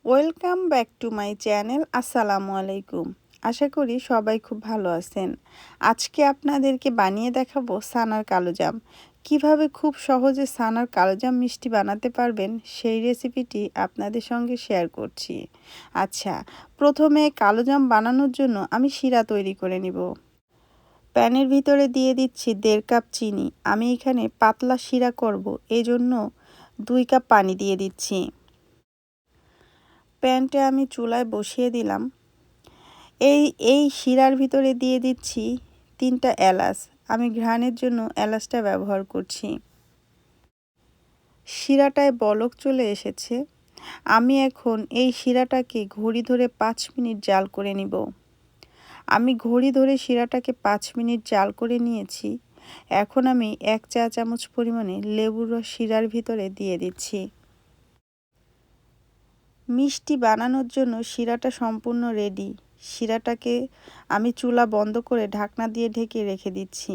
Welcome back to my channel. আসসালামু আলাইকুম। আশা করি সবাই খুব ভালো আছেন। আজকে আপনাদেরকে বানিয়ে দেখাবো সানার কালোজাম। কিভাবে খুব সহজে সানার কালোজাম মিষ্টি বানাতে পারবেন সেই রেসিপিটি আপনাদের সঙ্গে শেয়ার করছি। আচ্ছা, প্রথমে কালোজাম বানানোর জন্য আমি শিরা তৈরি করে নিব। প্যানের ভিতরে দিয়ে দিচ্ছি 1.5 কাপ চিনি। আমি এখানে পাতলা শিরা করব, এজন্য 2 কাপ পানি দিয়ে দিচ্ছি। প্যানটা আমি চুলায় বসিয়ে দিলাম। এই শিরার ভিতরে দিয়ে দিচ্ছি 3টা এলাচ। আমি ঘ্রাণের জন্য এলাচটা ব্যবহার করছি। শিরাটায় বলক চলে এসেছে। আমি এখন এই শিরাটাকে ঘড়ি ধরে 5 মিনিট জাল করে নিব। আমি ঘড়ি ধরে শিরাটাকে 5 মিনিট জাল করে নিয়েছি। এখন আমি 1 চা চামচ পরিমাণে লেবুর রস শিরার ভিতরে দিয়ে দিচ্ছি। মিষ্টি বানানোর জন্য শিরাটা সম্পূর্ণ রেডি। শিরাটাকে আমি চুলা বন্ধ করে ঢাকনা দিয়ে ঢেকে রেখে দিচ্ছি।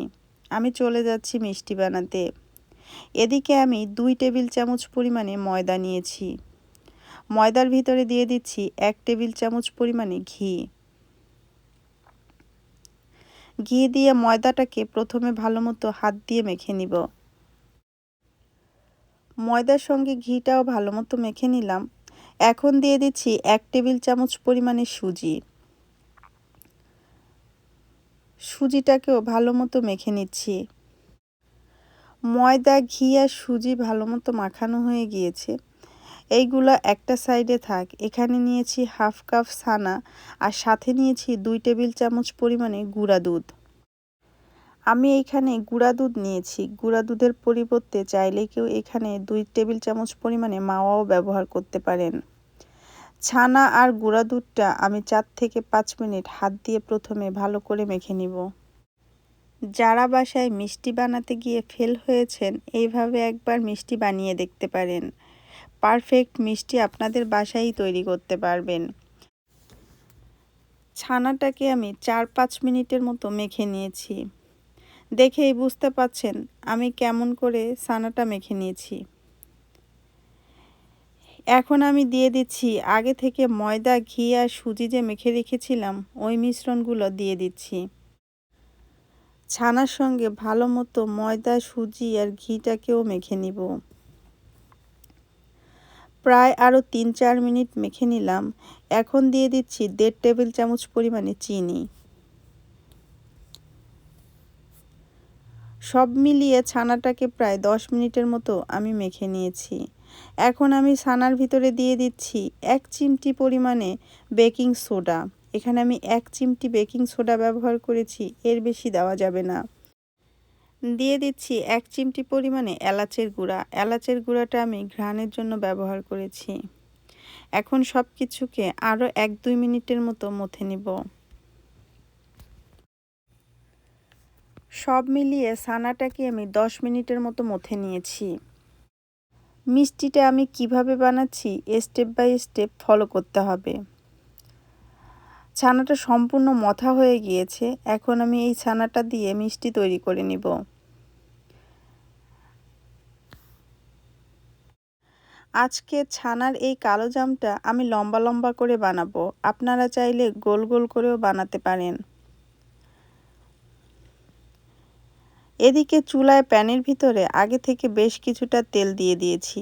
আমি চলে যাচ্ছি মিষ্টি বানাতে। এদিকে আমি 2 টেবিল চামচ পরিমাণে ময়দা নিয়েছি। ময়দার ভিতরে দিয়ে দিচ্ছি 1 টেবিল চামচ পরিমাণে ঘি। ঘি দিয়ে ময়দাটাকে প্রথমে ভালোমতো হাত দিয়ে মেখে নিব। ময়দার সঙ্গে ঘিটাও ভালোমতো মেখে নিলাম। এখন দিয়ে দিচ্ছি 1 টেবিল চামচ পরিমাণে সুজি। সুজিটাকেও ভালোমতো মেখে নিচ্ছি। ময়দা, ঘি আর সুজি ভালোমতো মাখানো হয়ে গিয়েছে। এইগুলো একটা সাইডে থাক। এখানে নিয়েছি 1/2 কাপ ছানা আর সাথে নিয়েছি 2 টেবিল চামচ পরিমাণে গুঁড়া দুধ। আমি এইখানে গুঁড়া দুধ নিয়েছি। গুঁড়া দুধের পরিবর্তে চাইলে কেউ এখানে 2 টেবিল চামচ পরিমাণে মাওয়াও ব্যবহার করতে পারেন। ছানা আর গুঁড়া দুধটা আমি 4 থেকে 5 মিনিট হাত দিয়ে প্রথমে ভালো করে মেখে নিব। যারা বাসায় মিষ্টি বানাতে গিয়ে ফেল হয়েছেন, এইভাবে একবার মিষ্টি বানিয়ে দেখতে পারেন। পারফেক্ট মিষ্টি আপনাদের বাসায়ই তৈরি করতে পারবেন। ছানাটাকে আমি 4-5 মিনিটের মতো মেখে নিয়েছি। দেখেই বুঝতে পাচ্ছেন আমি কেমন করে ছানাটা মেখে নিয়েছি। এখন আমি দিয়ে দিচ্ছি আগে থেকে ময়দা, ঘি আর সুজি যে মেখে রেখেছিলাম ওই মিশ্রণগুলো দিয়ে দিচ্ছি। ছানার সঙ্গে ভালো মতো ময়দা, সুজি আর ঘিটাকেও মেখে নিব। প্রায় আরও 3-4 মিনিট মেখে নিলাম। এখন দিয়ে দিচ্ছি 1.5 টেবিল চামচ পরিমাণে চিনি। সব মিলিয়ে ছানাটাকে প্রায় 10 মিনিটের মতো আমি মেখে নিয়েছি। এখন আমি ছানার ভিতরে দিয়ে দিচ্ছি 1 চিমটি পরিমাণে বেকিং সোডা। এখানে আমি 1 চিমটি বেকিং সোডা ব্যবহার করেছি, এর বেশি দেওয়া যাবে না। দিয়ে দিচ্ছি 1 চিমটি পরিমাণে এলাচের গুঁড়া। এলাচের গুঁড়াটা আমি ঘ্রাণের জন্য ব্যবহার করেছি। এখন সব কিছুকে আরও 1-2 মিনিটের মতো মথে নিব। সব মিলিয়ে ছানাটাকে আমি 10 মিনিটের মতো মথে নিয়েছি। মিষ্টিটা আমি কিভাবে বানাচ্ছি স্টেপ বাই স্টেপ ফলো করতে হবে। ছানাটা সম্পূর্ণ মথা হয়ে গিয়েছে। এখন আমি এই ছানাটা দিয়ে মিষ্টি তৈরি করে নিব। আজকে ছানার এই কালোজামটা আমি লম্বা লম্বা করে বানাবো। আপনারা চাইলে গোল গোল করেও বানাতে পারেন। এদিকে চুলায় প্যানের ভিতরে আগে থেকে বেশ কিছুটা তেল দিয়ে দিয়েছি।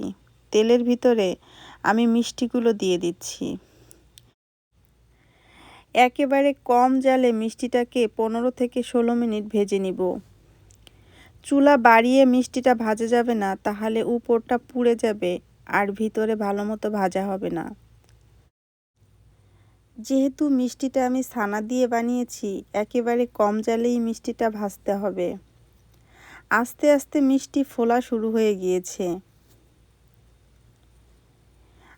তেলের ভিতরে আমি মিষ্টিগুলো দিয়ে দিচ্ছি। একেবারে কম জালে মিষ্টিটাকে 15 থেকে 16 মিনিট ভেজে নিব। চুলা বাড়িয়ে মিষ্টিটা ভাজা যাবে না, তাহলে উপরটা পুড়ে যাবে আর ভিতরে ভালো মতো ভাজা হবে না। যেহেতু মিষ্টিটা আমি ছানা দিয়ে বানিয়েছি, একেবারে কম জালেই মিষ্টিটা ভাজতে হবে। আস্তে আস্তে মিষ্টি ফোলা শুরু হয়ে গিয়েছে।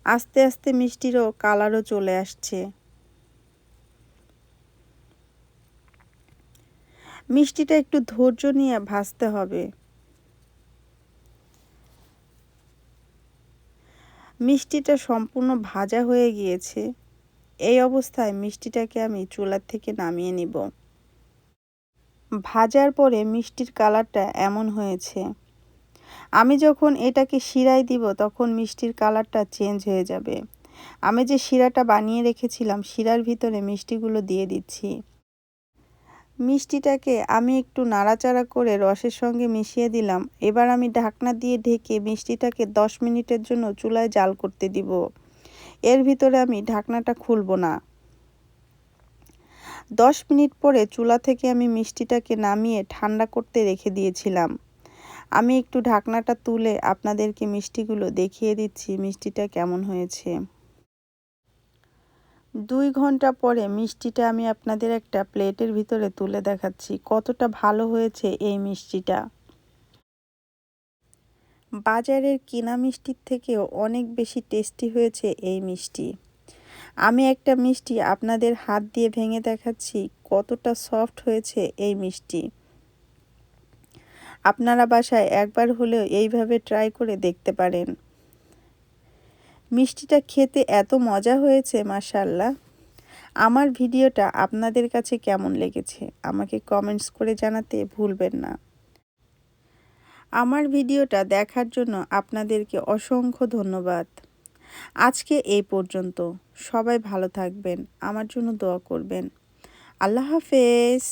আস্তে আস্তে মিষ্টিরও কালারও চলে আসছে। মিষ্টিটা একটু ধৈর্য নিয়ে ভাজতে হবে। মিষ্টিটা সম্পূর্ণ ভাজা হয়ে গিয়েছে। এই অবস্থায় মিষ্টিটাকে আমি চুলা থেকে নামিয়ে নিব। ভাজার পরে মিষ্টির কালারটা এমন হয়েছে। আমি যখন এটাকে শিরায় দিব তখন মিষ্টির কালারটা চেঞ্জ হয়ে যাবে। আমি যে শিরাটা বানিয়ে রেখেছিলাম শিরার ভিতরে মিষ্টিগুলো দিয়ে দিচ্ছি। মিষ্টিটাকে আমি একটু নাড়াচাড়া করে রসের সঙ্গে মিশিয়ে দিলাম। এবার আমি ঢাকনা দিয়ে ঢেকে মিষ্টিটাকে 10 মিনিটের জন্য চুলায় জাল করতে দিব। এর ভিতরে আমি ঢাকনাটা খুলব না। 10 মিনিট পরে চুলা থেকে আমি মিষ্টিটাকে নামিয়ে ঠান্ডা করতে রেখে দিয়েছিলাম। আমি একটু ঢাকনাটা তুলে আপনাদেরকে মিষ্টিগুলো দেখিয়ে দিচ্ছি মিষ্টিটা কেমন হয়েছে। 2 ঘন্টা পরে মিষ্টিটা আমি আপনাদের একটা প্লেটের ভিতরে তুলে দেখাচ্ছি কতটা ভালো হয়েছে এই মিষ্টিটা। বাজারের কিনা মিষ্টির থেকেও অনেক বেশি টেস্টি হয়েছে এই মিষ্টি। আমি একটা মিষ্টি আপনাদের হাত দিয়ে ভেঙে দেখাচ্ছি কতটা সফট হয়েছে এই মিষ্টি। আপনারা বাসায় একবার হলেও এইভাবে ট্রাই করে দেখতে পারেন। মিষ্টিটা খেতে এত মজা হয়েছে মাশাআল্লাহ। আমার ভিডিওটা আপনাদের কাছে কেমন লেগেছে আমাকে কমেন্টস করে জানাতে ভুলবেন না। আমার ভিডিওটা দেখার জন্য আপনাদেরকে অসংখ্য ধন্যবাদ। আজকে এই পর্যন্ত। সবাই ভালো থাকবেন, আমার জন্য দোয়া করবেন। আল্লাহ হাফেজ।